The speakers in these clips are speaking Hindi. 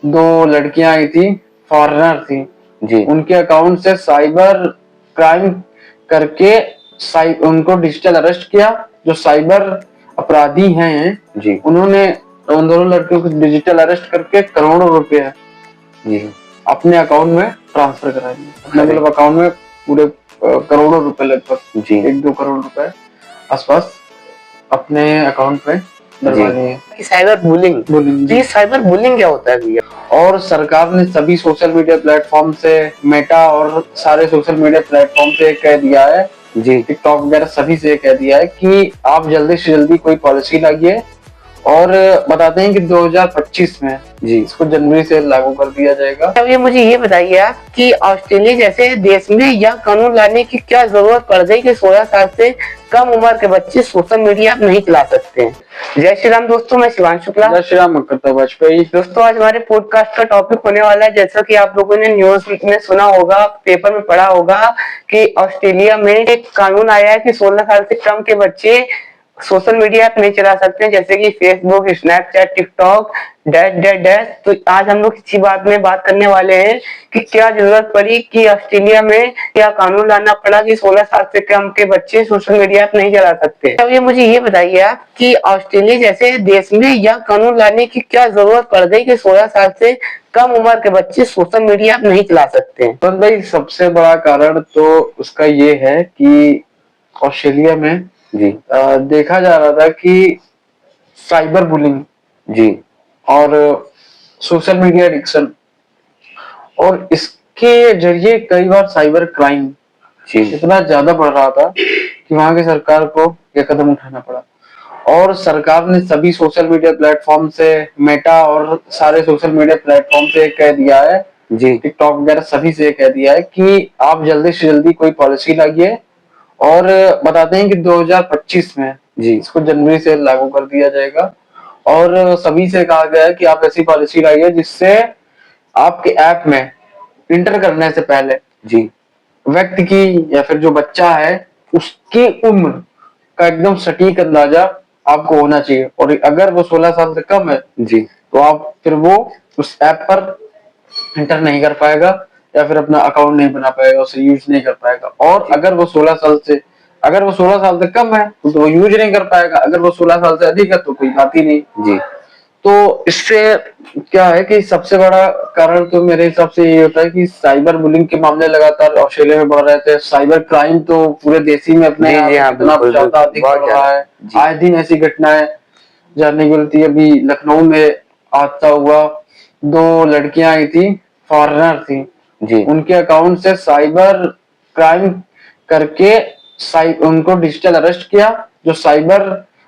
दो लड़कियां आई थी, फॉरेनर थी जी उनके अकाउंट से साइबर क्राइम करके उनको डिजिटल अरेस्ट किया। जो साइबर अपराधी हैं जी उन्होंने उन दोनों लड़कियों को डिजिटल अरेस्ट करके करोड़ों रुपए जी अपने अकाउंट में ट्रांसफर करा दिए। अपने अरे मतलब अकाउंट में पूरे करोड़ों रुपए, लगभग जी 1-2 करोड़ रुपए आसपास अपने अकाउंट में जी डलवा दिए। कि साइबर बुलिंग, बुलिंग तो जी। ये साइबर बुलिंग क्या होता है भैया? और सरकार ने सभी सोशल मीडिया प्लेटफॉर्म से, मेटा और सारे सोशल मीडिया प्लेटफॉर्म से कह दिया है, जी टिकटॉक वगैरह सभी से कह दिया है कि आप जल्दी से जल्दी कोई पॉलिसी लाइए। और बताते हैं कि 2025 में जी इसको जनवरी से लागू कर दिया जाएगा। अब ये मुझे ये बताइए आप कि ऑस्ट्रेलिया जैसे देश में यह कानून लाने की क्या जरूरत पड़ गई कि 16 साल से कम उम्र के बच्चे सोशल मीडिया नहीं चला सकते हैं? जय श्री राम दोस्तों, मैं शिवांश शुक्ला। जय श्री राम करता वाजपेयी। दोस्तों, आज हमारे पॉडकास्ट का टॉपिक होने वाला है, जैसा कि आप लोगों ने न्यूज में सुना होगा, पेपर में पढ़ा होगा कि ऑस्ट्रेलिया में एक कानून आया है कि 16 साल से कम के बच्चे सोशल मीडिया ऐप नहीं चला सकते, जैसे कि Facebook, Snapchat, TikTok, dash dash dash. तो आज हम लोग इसी बात में बात करने वाले हैं कि क्या जरूरत पड़ी कि ऑस्ट्रेलिया में क्या कानून लाना पड़ा कि 16 साल से कम के बच्चे सोशल मीडिया ऐप नहीं चला सकते। अब ये मुझे ये बताइए आप कि ऑस्ट्रेलिया जैसे देश में यह कानून लाने की क्या जरूरत पड़ गई कि 16 साल से कम उम्र के बच्चे सोशल मीडिया ऐप नहीं चला सकते हैं? तो भाई सबसे बड़ा कारण तो उसका ये है कि ऑस्ट्रेलिया में जी देखा जा रहा था कि साइबर बुलिंग जी और सोशल मीडिया एडिक्शन और इसके जरिए कई बार साइबर क्राइम जी इतना ज्यादा बढ़ रहा था कि वहां की सरकार को यह कदम उठाना पड़ा। और सरकार ने सभी सोशल मीडिया प्लेटफॉर्म से, मेटा और सारे सोशल मीडिया प्लेटफॉर्म से कह दिया है, जी टिकटॉक वगैरह सभी से कह दिया है कि आप जल्दी से जल्दी कोई पॉलिसी लाइए। और बताते हैं कि 2025 में जी इसको जनवरी से लागू कर दिया जाएगा। और सभी से कहा गया है कि आप ऐसी पॉलिसी लाइए जिससे आपके ऐप में इंटर करने से पहले जी व्यक्ति की या फिर जो बच्चा है उसकी उम्र का एकदम सटीक अंदाजा आपको होना चाहिए। और अगर वो 16 साल से कम है जी तो आप फिर वो उस ऐप पर इंटर नहीं कर पाएगा या फिर अपना अकाउंट नहीं बना पाएगा, उसे यूज नहीं कर पाएगा। और अगर वो 16 साल से कम है तो वो यूज नहीं कर पाएगा, अगर वो 16 साल से अधिक है तो कोई बात ही नहीं। जी तो इससे क्या है कि सबसे बड़ा कारण तो मेरे हिसाब से ये होता है कि साइबर बुलिंग के मामले लगातार ऑस्ट्रेलिया में बढ़ रहे थे। साइबर क्राइम तो पूरे देश ही में अपने जी आप जी हाँ, इतना बिल्कुल ज्यादा बिल्कुल, अधिक बहुत बढ़ रहा ज्यादा। है। जी आए दिन ऐसी घटनाएं जानने को मिलती है। अभी लखनऊ में हादसा हुआ, दो लड़कियां आई थी, फॉरेनर थी जी उनके अकाउंट से साइबर क्राइम करके उनको डिजिटल अरेस्ट किया। जो साइबर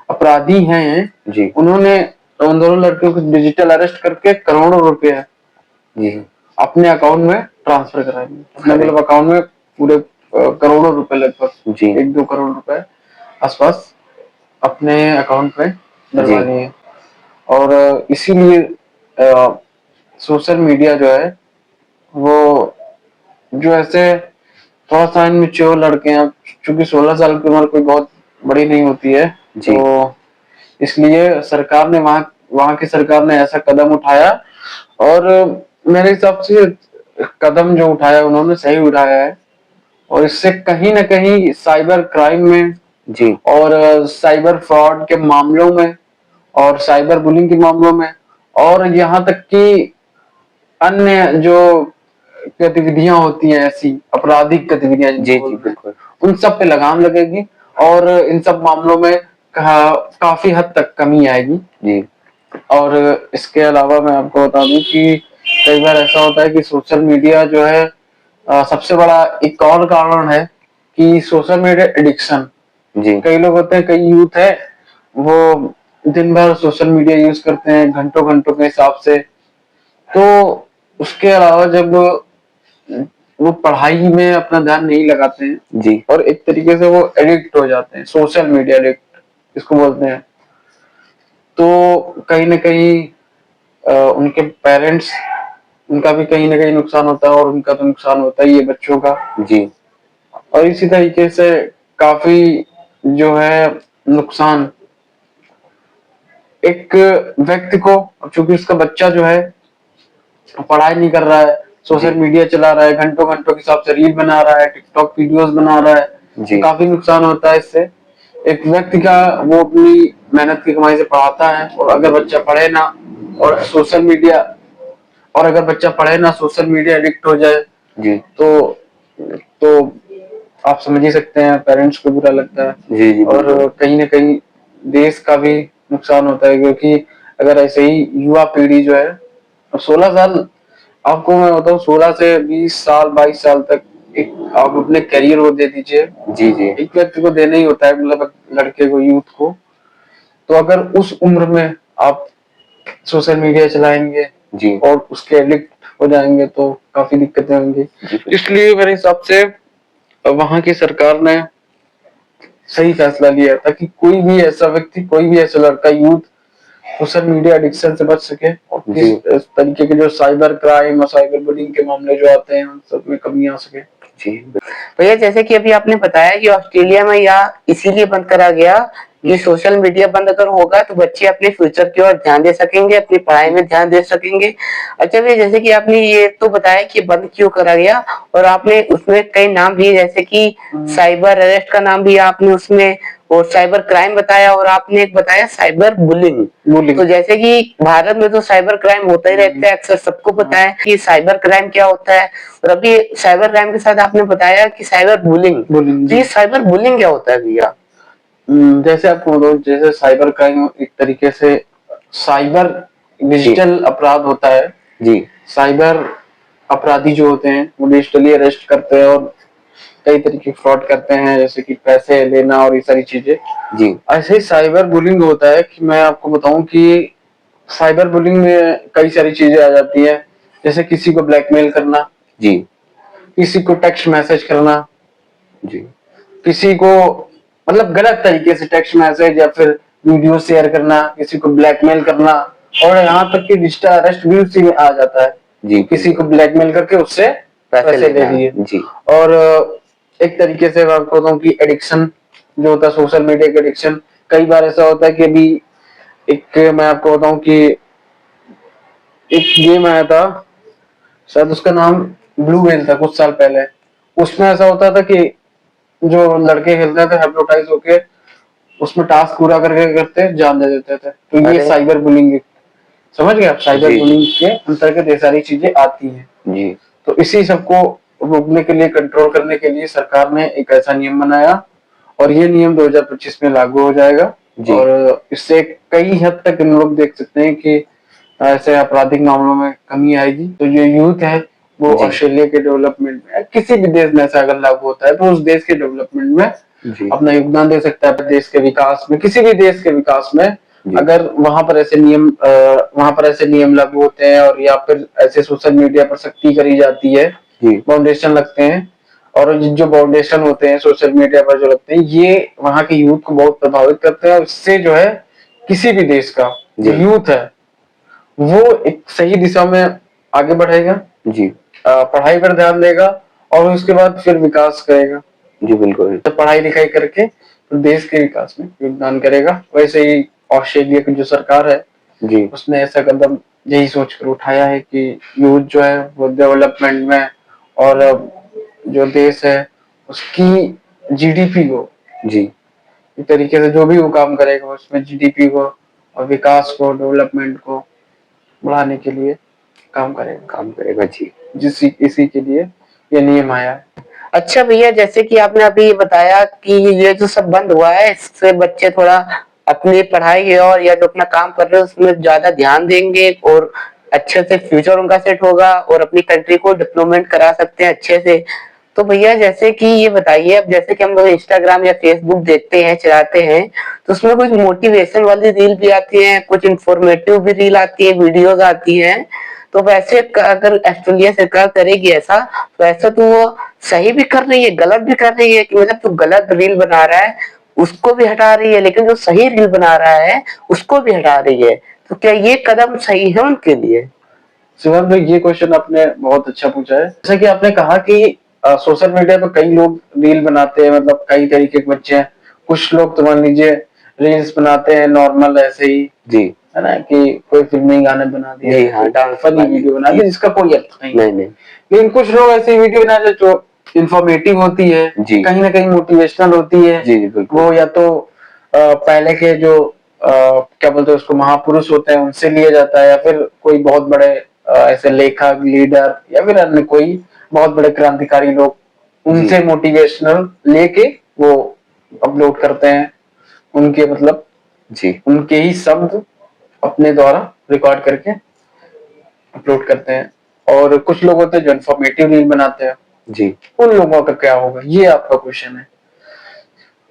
अपराधी हैं जी उन्होंने उन दोनों लड़कियों को डिजिटल अरेस्ट करके करोड़ों रुपए जी अपने अकाउंट में ट्रांसफर करा दिए। अपने अरे मतलब अकाउंट में पूरे करोड़ों रुपए, लगभग जी 1-2 करोड़ रुपए आसपास अपने अकाउंट में जी डलवा दिए। और इसीलिए सोशल मीडिया जो है वो, जो ऐसे थोड़ा सा इनमेच्योर लड़के हैं, चूंकि 16 साल की उम्र कोई बहुत बड़ी नहीं होती है, जी तो इसलिए सरकार ने वहां की सरकार ने ऐसा कदम उठाया। और मेरे हिसाब से कदम जो उठाया उन्होंने सही उठाया है। और इससे कहीं ना कहीं साइबर क्राइम में जी और साइबर फ्रॉड के मामलों में और साइबर बुलिंग के मामलों में और यहाँ तक कि अन्य जो गतिविधियां होती हैं, ऐसी आपराधिक गतिविधियां जिनको जी जी बोलते हैं, बिल्कुल। उन सब पे लगाम लगेगी और इन सब मामलों में काफी हद तक कमी आएगी। जी और इसके अलावा मैं आपको बता दूं कि कई बार ऐसा होता है कि सोशल मीडिया जो है, सबसे बड़ा एक और कारण है कि सोशल मीडिया एडिक्शन। जी कई लोग होते हैं, कई यूथ है, वो दिन भर सोशल मीडिया यूज करते हैं घंटों घंटों के हिसाब से। तो उसके अलावा जब वो पढ़ाई में अपना ध्यान नहीं लगाते हैं जी और एक तरीके से वो एडिक्ट हो जाते हैं, सोशल मीडिया एडिक्ट इसको बोलते हैं, तो कहीं ना कहीं उनके पेरेंट्स, उनका भी कहीं ना कहीं नुकसान होता है और उनका तो नुकसान होता ही है बच्चों का। जी और इसी तरीके से काफी जो है नुकसान एक व्यक्ति को, चूंकि उसका बच्चा जो है पढ़ाई नहीं कर रहा है, सोशल मीडिया चला रहा है, घंटों घंटों के हिसाब से रील बना रहा है, टिकटॉक वीडियोस बना रहा है, जी। तो काफी नुकसान होता है इससे। एक व्यक्ति का वो अपनी मेहनत की कमाई से पढ़ाता है, और अगर बच्चा पढ़े ना और सोशल मीडिया और अगर बच्चा पढ़े ना सोशल मीडिया एडिक्ट हो जाए जी तो आप समझ ही सकते हैं पेरेंट्स को बुरा लगता है। जी जी और बिल्कुल। कहीं ना कहीं देश का भी नुकसान होता है, क्योंकि अगर ऐसे ही युवा पीढ़ी जो है, अब 16 साल, आपको मैं बताऊं, 16 से 20 साल 22 साल तक एक आप अपने करियर को दे दीजिए। जी जी एक व्यक्ति को देना ही होता है, मतलब लड़के को, यूथ को। तो अगर उस उम्र में आप सोशल मीडिया चलाएंगे जी और उसके एडिक्ट हो जाएंगे तो काफी दिक्कतें होंगी। जी इसलिए मेरे हिसाब से वहां की सरकार ने सही फैसला लिया था कि कोई भी ऐसा व्यक्ति, कोई भी ऐसा लड़का, यूथ सोशल मीडिया एडिक्शन से बच सके, और जी इस तरीके के जो साइबर क्राइम और साइबर बुलिंग के मामले जो आते हैं उन सब में कमी आ सके। जी भैया जैसे कि अभी आपने बताया कि ऑस्ट्रेलिया में यह इसीलिए बंद करा गया कि सोशल मीडिया बंद अगर होगा तो बच्चे अपने फ्यूचर की ओर ध्यान दे सकेंगे, अपनी पढ़ाई में ध्यान दे सकेंगे। अच्छा भैया जैसे कि आपने ये तो बताया कि बंद क्यों करा गया, और आपने उसमें कई नाम दिए जैसे कि साइबर अरेस्ट का नाम भी आपने उसमें, और साइबर क्राइम बताया, और आपने एक बताया साइबर बुलिंग। तो जैसे कि भारत में तो साइबर क्राइम होता ही रहता है, अक्सर सबको पता है कि साइबर क्राइम क्या होता है, और अभी साइबर क्राइम के साथ आपने बताया कि साइबर बुलिंग। तो ये साइबर बुलिंग क्या होता है भैया? जैसे आपको बताऊं, जैसे साइबर क्राइम एक तरीके से साइबर डिजिटल अपराध होता है। जी साइबर अपराधी जो होते हैं वो डिजिटली अरेस्ट करते हैं और कई तरीके के फ्रॉड करते हैं, जैसे कि पैसे लेना और ये सारी चीजें। जी ऐसे ही साइबर बुलिंग होता है कि मैं आपको बताऊं कि साइबर बुलिंग में कई सारी चीजें आ जाती हैं, जैसे किसी को ब्लैकमेल करना, जी किसी को टेक्स्ट मैसेज करना, जी किसी को मतलब गलत तरीके से टेक्स्ट मैसेज या फिर वीडियो शेयर करना, किसी को ब्लैकमेल करना, और यहाँ तक कि डिजिटल अरेस्ट भी उसी में आ जाता है। जी किसी को ब्लैकमेल करके उससे पैसे ले लेना। लिए। जी और एक तरीके से मैं आपको बताऊं कि एडिक्शन जो होता है, सोशल मीडिया का एडिक्शन, कई बार ऐसा होता है कि अभी एक मैं आपको बताऊं कि एक गेम आया था, शायद उसका नाम ब्लू व्हेल था, कुछ साल पहले। उसमें ऐसा होता था कि जो लड़के खेलते थे हिप्नोटाइज होके उसमें टास्क पूरा करके करते जान दे देते थे। तो ये अरे साइबर बुलिंग, समझ गए आप, साइबर जी बुलिंग के अंतर्गत ये सारी चीजें आती हैं। जी तो इसी सबको रोकने के लिए, कंट्रोल करने के लिए सरकार ने एक ऐसा नियम बनाया, और ये नियम 2025 में लागू हो जाएगा। जी और इससे कई हद तक हम लोग देख सकते हैं कि ऐसे आपराधिक मामलों में कमी आएगी। तो जो यूथ है वो जी ऑस्ट्रेलिया के डेवलपमेंट में, किसी भी देश में ऐसा अगर लागू होता है तो उस देश के डेवलपमेंट में जी अपना योगदान दे सकता है, देश के विकास में, किसी भी देश के विकास में। जी अगर वहां पर ऐसे नियम लागू होते हैं, और या फिर ऐसे सोशल मीडिया पर सख्ती करी जाती है, जी फाउंडेशन लगते हैं, और जो फाउंडेशन होते हैं सोशल मीडिया पर जो लगते हैं, ये वहां के यूथ को बहुत प्रभावित करते हैं, और इससे जो है किसी भी देश का जो जी यूथ है वो एक सही दिशा में आगे बढ़ेगा, जी पढ़ाई पर ध्यान देगा, और उसके बाद फिर विकास करेगा। जी बिल्कुल। तो पढ़ाई लिखाई करके तो देश के विकास में योगदान करेगा। वैसे ही ऑस्ट्रेलिया की जो सरकार है जी उसने ऐसा कदम यही सोचकर उठाया है कि यूथ जो है वो डेवलपमेंट में, और जो देश है उसकी जीडीपी को, जी इस तरीके से जो भी वो काम करेगा उसमें जीडीपी को और विकास को, डेवलपमेंट को बढ़ाने के लिए काम करेगा। जी जिस इसी के लिए ये नियम आया है। अच्छा भैया जैसे कि आपने अभी बताया कि ये जो सब बंद हुआ है इससे बच्चे थोड़ा अपनी पढ़ाई और या जो अपना काम कर रहे हैं उसमें ज्यादा ध्यान देंगे, और अच्छे से फ्यूचर उनका सेट होगा, और अपनी कंट्री को डेवलपमेंट करा सकते हैं अच्छे से। तो भैया जैसे कि ये बताइए, अब जैसे कि हम लोग इंस्टाग्राम या फेसबुक देखते हैं, चलाते हैं, तो उसमें कुछ मोटिवेशन वाली रील भी आती है, कुछ इंफॉर्मेटिव भी रील आती है, वीडियोस आती हैं। तो वैसे अगर ऑस्ट्रेलिया सरकार करेगी ऐसा, तो ऐसा तो वो सही भी कर रही है, गलत भी कर रही है, कि मतलब जो गलत रील बना रहा है उसको भी हटा रही है, लेकिन जो सही रील बना रहा है उसको भी हटा रही है। तो क्या ये कदम सही है उनके लिए? शिवम भाई, ये क्वेश्चन आपने बहुत अच्छा पूछा है। जैसा कि आपने कहा कि सोशल मीडिया पर कई लोग रील बनाते हैं, मतलब कई तरीके के बच्चे हैं। कुछ लोग तो मान लीजिए रील्स बनाते हैं नॉर्मल ऐसे ही, जी है ना, कि कोई फिल्मी गाने बना दिए, नहीं, हाँ, डांस फनी वाली, वीडियो बना दी जिसका कोई अर्थ नहीं। नहीं लेकिन कुछ लोग ऐसी वीडियो बनाते जो इंफॉर्मेटिव होती है, जी। कहीं ना कहीं मोटिवेशनल होती है। जी, बिल्कुल। वो या तो पहले के जो क्या बोलते हैं उसको, महापुरुष होते हैं, उनसे लिया जाता है, या फिर कोई बहुत बड़े ऐसे लेखक, लीडर, या फिर अन्य कोई बहुत बड़े क्रांतिकारी लोग, उनसे मोटिवेशनल लेके वो अपलोड करते हैं। उनके मतलब जी उनके ही शब्द अपने द्वारा रिकॉर्ड करके अपलोड करते हैं। और कुछ लोग होते हैं जो इन्फॉर्मेटिव रील बनाते हैं, जी उन लोगों का क्या होगा, ये आपका क्वेश्चन है।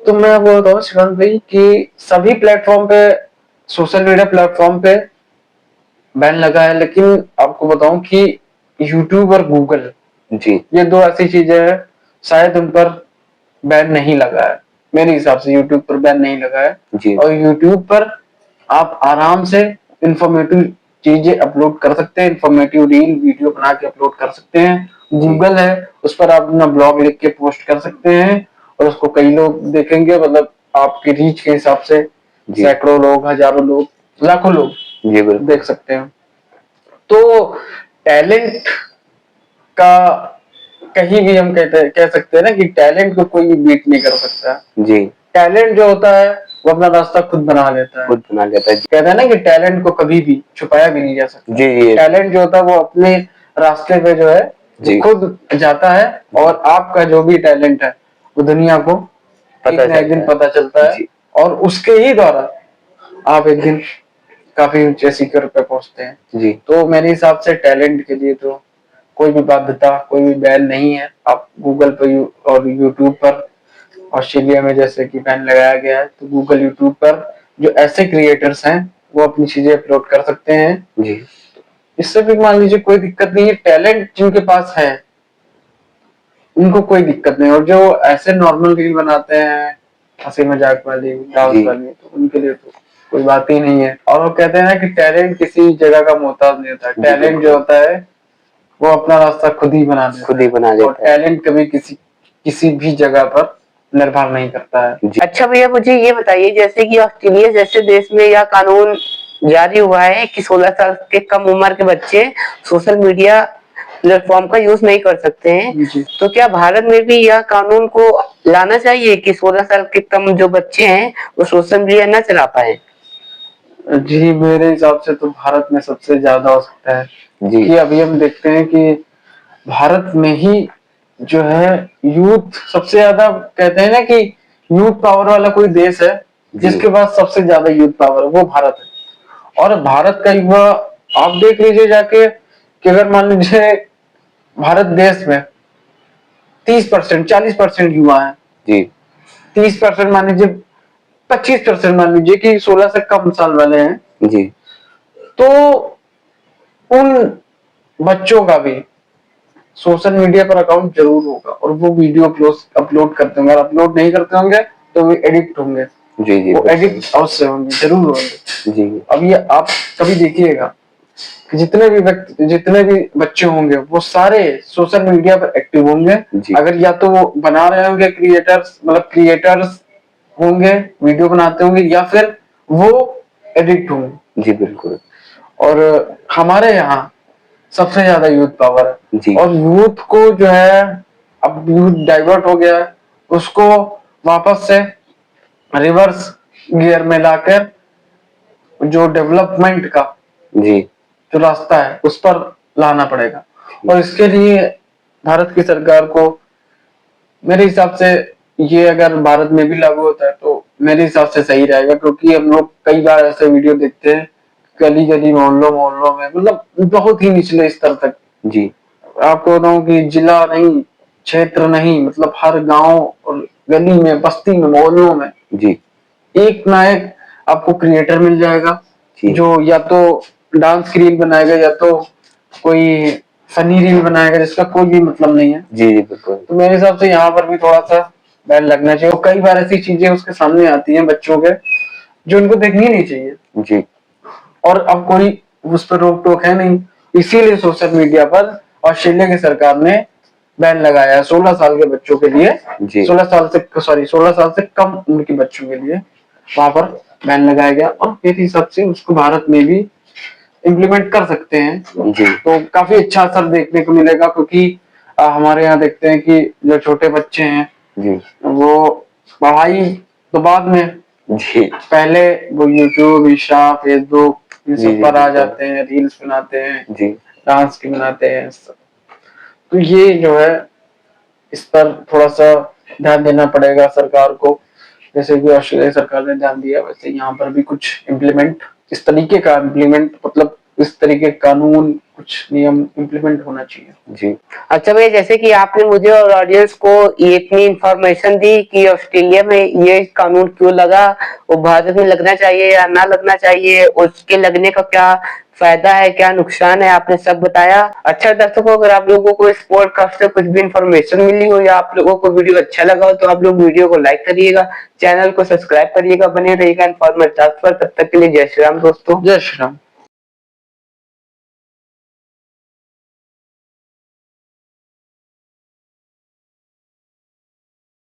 तो मैं आपको बताऊं शिवांत भाई कि सभी प्लेटफॉर्म पे, सोशल मीडिया प्लेटफॉर्म पे बैन लगा है, लेकिन आपको बताऊं कि यूट्यूब और गूगल, जी ये दो ऐसी चीजें हैं, शायद उन पर बैन नहीं लगा है। मेरे हिसाब से यूट्यूब पर बैन नहीं लगा है। जी और यूट्यूब पर आप आराम से इंफॉर्मेटिव चीजें अपलोड कर सकते हैं, इंफॉर्मेटिव रील वीडियो बना के अपलोड कर सकते हैं। गूगल है, उस पर आप अपना ब्लॉग लिख के पोस्ट कर सकते हैं, और उसको कई लोग देखेंगे, मतलब आपकी रीच के हिसाब से जी सैकड़ों लोग, हजारों लोग, लाखों लोग जी बिल्कुल। देख सकते हैं। तो टैलेंट का कहीं भी हम कह सकते हैं ना कि टैलेंट को कोई भी बीट नहीं कर सकता। जी टैलेंट जो होता है वो अपना रास्ता खुद बना लेता है। खुद बना लेता है। कहते हैं ना कि टैलेंट को कभी भी छुपाया भी नहीं जा सकता। जी ये टैलेंट जो होता है वो अपने रास्ते पे जो है वो जी खुद जाता है, और आपका जो भी टैलेंट है वो दुनिया को पता एक ना एक दिन चलता है। पता चलता है, जी और उसके ही द्वारा आप एक दिन काफी ऊंचे शिखर पे पहुंचते हैं। जी तो मेरे हिसाब से टैलेंट के लिए तो कोई भी बाध्यता, कोई भी बैन नहीं है। आप गूगल पर और यूट्यूब पर, ऑस्ट्रेलिया में जैसे कि बैन लगाया गया है, तो गूगल यूट्यूब पर जो ऐसे क्रिएटर्स हैं वो अपनी चीजें अपलोड कर सकते हैं। जी इससे भी मान लीजिए कोई दिक्कत नहीं है, टैलेंट जिनके पास है उनको कोई दिक्कत नहीं। और जो ऐसे नॉर्मल रील बनाते हैं, हंसी मजाक वाली, डांस जी वाली, तो उनके लिए तो कोई बात ही नहीं है। और वो कहते हैं ना कि टैलेंट किसी जगह का मोहताज नहीं होता। जी टैलेंट जो बिल्कुल। होता है वो अपना रास्ता खुद ही बना देता खुद है, ही बना और लेता है। टैलेंट कभी किसी भी जगह पर निर्भर नहीं करता है। जी अच्छा भैया, मुझे ये बताइए, जैसे कि ऑस्ट्रेलिया जैसे देश में यह कानून जारी हुआ है कि 16 साल के कम उम्र के बच्चे सोशल मीडिया प्लेटफॉर्म का यूज नहीं कर सकते हैं, जी तो क्या भारत में भी यह कानून को लाना चाहिए कि 16 साल के कम जो बच्चे हैं वो सोशल मीडिया न चला पाए? जी, मेरे हिसाब से तो भारत में सबसे ज्यादा हो सकता है, जी कि अभी हम देखते हैं कि भारत में ही जो है यूथ सबसे ज्यादा, कहते हैं ना कि यूथ पावर वाला कोई देश है जी जिसके पास सबसे ज्यादा यूथ पावर है, वो भारत है। और भारत का युवा, आप देख लीजिए जाके कि अगर मान लीजिए भारत देश में 30%, 40% युवा है, जी 30% मान लीजिए, 25% मान लीजिए कि 16 से कम साल वाले हैं, जी तो उन बच्चों का भी सोशल मीडिया पर अकाउंट जरूर होगा, और वो वीडियो अपलोड करते होंगे। अगर अपलोड नहीं करते होंगे तो वो एडिक्ट होंगे, जी जी वो बिल्कुल। एडिक्ट अवश्य होंगे, जरूर होंगे। जी अब ये आप कभी देखिएगा कि जितने भी बच्चे होंगे वो सारे सोशल मीडिया पर एक्टिव होंगे। जी अगर या तो वो बना रहे होंगे, क्रिएटर्स होंगे, वीडियो बनाते होंगे, या फिर वो एडिक्ट होंगे। जी बिल्कुल। और हमारे यहाँ सबसे ज्यादा यूथ पावर है, जी और यूथ को जो है, अब यूथ डाइवर्ट हो गया है, उसको वापस से रिवर्स गियर में लाकर जो डेवलपमेंट का जी जो रास्ता है उस पर लाना पड़ेगा। और इसके लिए भारत की सरकार को, मेरे हिसाब से, ये अगर भारत में भी लागू होता है तो मेरे हिसाब से सही रहेगा, क्योंकि हम लोग कई बार ऐसे वीडियो देखते हैं गली गली, मोहल्लों मोहल्लों में, मतलब बहुत ही निचले स्तर तक। जी आपको बताऊं कि जिला नहीं, क्षेत्र नहीं, मतलब हर गांव और गली में, बस्ती में, मोहल्लों में जी एक ना एक आपको क्रिएटर मिल जाएगा, जी जो या तो डांस की रील बनाएगा, या तो कोई फनी रील बनाएगा जिसका कोई भी मतलब नहीं है। जी जी बिल्कुल। तो मेरे हिसाब से यहाँ पर भी थोड़ा सा बैन लगना चाहिए। और कई बार ऐसी चीजें उसके सामने आती हैं बच्चों के, जो उनको देखनी नहीं चाहिए, जी और अब कोई उस पर रोक टोक है नहीं। इसीलिए सोशल मीडिया पर ऑस्ट्रेलिया की सरकार ने बैन लगाया है 16 साल के बच्चों के लिए, जी 16 साल से कम उम्र के बच्चों के लिए वहां पर बैन लगाया गया और मेरे हिसाब से उसको भारत में भी इम्प्लीमेंट कर सकते हैं। जी तो काफी अच्छा असर देखने को मिलेगा, क्योंकि हमारे यहाँ देखते हैं कि जो छोटे बच्चे हैं जी वो पढ़ाई तो बाद में, जी पहले वो यूट्यूब, इंस्टा, फेसबुक इन जी, सब जी, पर आ बिल्कुल। जाते हैं, रील्स बनाते हैं, जी डांस की बनाते हैं सब। तो ये जो है इस पर थोड़ा सा ध्यान देना पड़ेगा सरकार को। जैसे कि ऑस्ट्रेलिया सरकार ने ध्यान दिया, वैसे यहाँ पर भी कुछ इम्प्लीमेंट इस तरीके का इम्प्लीमेंट मतलब इस तरीके का कानून, कुछ नियम इम्प्लीमेंट होना चाहिए। जी अच्छा भैया, जैसे कि आपने मुझे और ऑडियंस को ये इतनी इंफॉर्मेशन दी कि ऑस्ट्रेलिया में ये कानून क्यों लगा, वो भारत में लगना चाहिए या ना लगना चाहिए, उसके लगने का क्या फायदा है, क्या नुकसान है, आपने सब बताया। अच्छा दर्शकों, अगर आप लोगों को इस पॉडकास्ट से कुछ भी इंफॉर्मेशन मिली हो या आप लोगों को वीडियो अच्छा लगा हो तो आप लोग वीडियो को लाइक करिएगा, चैनल को सब्सक्राइब करिएगा, बने रहिएगा इन्फॉर्मेटिव पर। तब तक के लिए जय श्री राम दोस्तों। जय श्री राम।